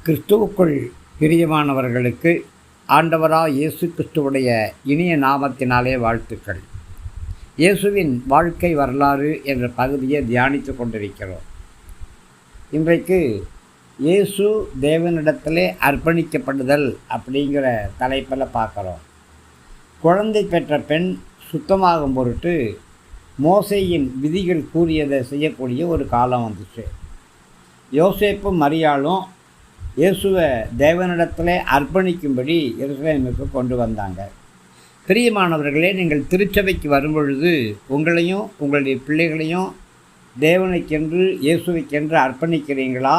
கிறிஸ்துவுக்குள் பிரியமானவர்களுக்கு ஆண்டவராக இயேசு கிறிஸ்துவுடைய இனிய நாமத்தினாலே வாழ்த்துக்கள். இயேசுவின் வாழ்க்கை வரலாறு என்ற பகுதியை தியானித்து கொண்டிருக்கிறோம். இன்றைக்கு இயேசு தேவனிடத்திலே அர்ப்பணிக்கப்படுதல் அப்படிங்கிற தலைப்பில் பார்க்குறோம். குழந்தை பெற்ற பெண் சுத்தமாகும் பொருட்டு மோசேயின் விதிகள் கூறியதை செய்யக்கூடிய ஒரு காலம் வந்துச்சு. யோசேப்பும் மரியாளும் இயேசுவை தேவனிடத்திலே அர்ப்பணிக்கும்படி எருசலேமுக்கு கொண்டு வந்தாங்க. பிரியமானவர்களே, நீங்கள் திருச்சபைக்கு வரும்பொழுது உங்களையும் உங்களுடைய பிள்ளைகளையும் தேவனுக்கென்று இயேசுவைக்கென்று அர்ப்பணிக்கிறீங்களா?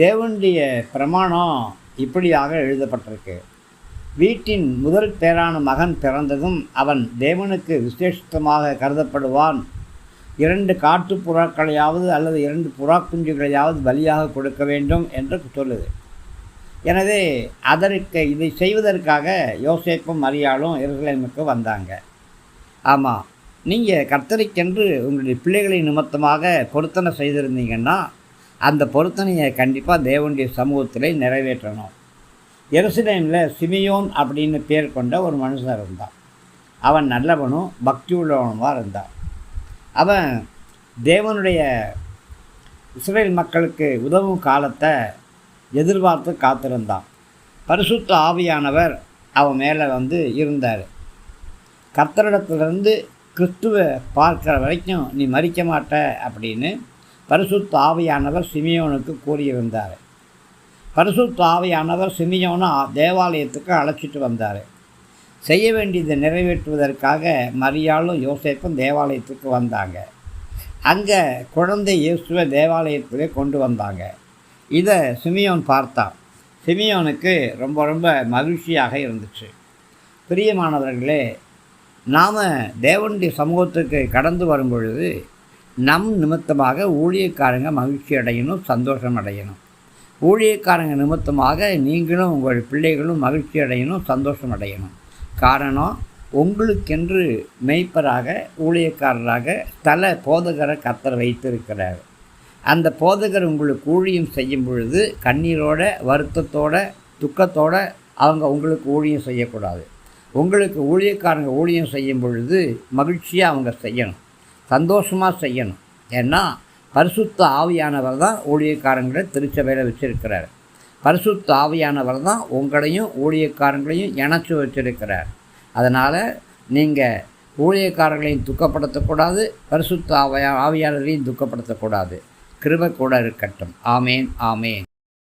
தேவனுடைய பிரமாணம் இப்படியாக எழுதப்பட்டிருக்கு. வீட்டின் முதல் பேரான மகன் பிறந்ததும் அவன் தேவனுக்கு விசேஷமாக கருதப்படுவான். 2 காட்டுப்புறாக்களையாவது அல்லது 2 புறாக்குஞ்சுகளையாவது பலியாக கொடுக்க வேண்டும் என்று சொல்லுது. எனவே இதை செய்வதற்காக யோசேப்பும் மரியாளும் எருசலேமுக்கு வந்தாங்க. ஆமாம், நீங்கள் கர்த்தருக்கென்று உங்களுடைய பிள்ளைகளை நிமித்தமாக பொருத்தனை செய்திருந்தீங்கன்னா அந்த பொருத்தனையை கண்டிப்பாக தேவனுடைய சமூகத்திலே நிறைவேற்றணும். எருசலேமில் சிமியோன் அப்படின்னு பேர் கொண்ட ஒரு மனுஷன் இருந்தான். அவன் நல்லவனும் பக்தி உள்ளவனுமாக இருந்தான். அவன் தேவனுடைய இஸ்ரேல் மக்களுக்கு உதவும் காலத்தை எதிர்பார்த்து காத்திருந்தான். பரிசுத்த ஆவியானவர் அவன் மேலே இருந்தார். கர்த்தரிடத்திலிருந்து கிறிஸ்துவை பார்க்குற வரைக்கும் நீ மறிக்க மாட்ட அப்படின்னு பரிசுத்த ஆவியானவர் சிமியோனுக்கு கூறியிருந்தார். பரிசுத்த ஆவியானவர் சிமியோனை தேவாலயத்துக்கு அழைச்சிட்டு வந்தார். செய்ய வேண்டியதை நிறைவேற்றுவதற்காக மரியாளும் யோசேப்பும் தேவாலயத்துக்கு வந்தாங்க. அங்கே குழந்தை இயேசுவை தேவாலயத்திலே கொண்டு வந்தாங்க. இதை சிமியோன் பார்த்தான். சிமியோனுக்கு ரொம்ப ரொம்ப மகிழ்ச்சியாக இருந்துச்சு. பிரியமானவர்களே, நாம் தேவனுடைய சமூகத்துக்கு கடந்து வரும் பொழுது நம் நிமித்தமாக ஊழியக்காரங்க மகிழ்ச்சி அடையணும், சந்தோஷம் அடையணும். ஊழியக்காரங்க நிமித்தமாக நீங்களும் உங்கள் பிள்ளைகளும் மகிழ்ச்சி அடையணும், சந்தோஷம் அடையணும். காரணம், உங்களுக்கென்று மெய்ப்பராக ஊழியக்காரராக ஸ்தல போதகரை கர்த்தர் வைத்திருக்கிறார். அந்த போதகர் உங்களுக்கு ஊழியம் செய்யும் பொழுது கண்ணீரோட, வருத்தத்தோட, துக்கத்தோட அவங்க உங்களுக்கு ஊழியம் செய்யக்கூடாது. உங்களுக்கு ஊழியக்காரங்க ஊழியம் செய்யும் பொழுது மகிழ்ச்சியாக அவங்க செய்யணும், சந்தோஷமாக செய்யணும். ஏன்னா பரிசுத்த ஆவியானவர் தான் ஊழியக்காரங்களை திருச்சபையில் வச்சுருக்கிறார். பரிசுத்த ஆவியானவர் தான் உங்களையும் ஊழியக்காரங்களையும் இணைச்சி வச்சிருக்கிறார். அதனால் நீங்கள் ஊழியக்காரர்களையும் துக்கப்படுத்தக்கூடாது, பரிசுத்த ஆவியானவரையும் துக்கப்படுத்தக்கூடாது. கிருபை கூட இருக்கட்டும். ஆமேன், ஆமேன்.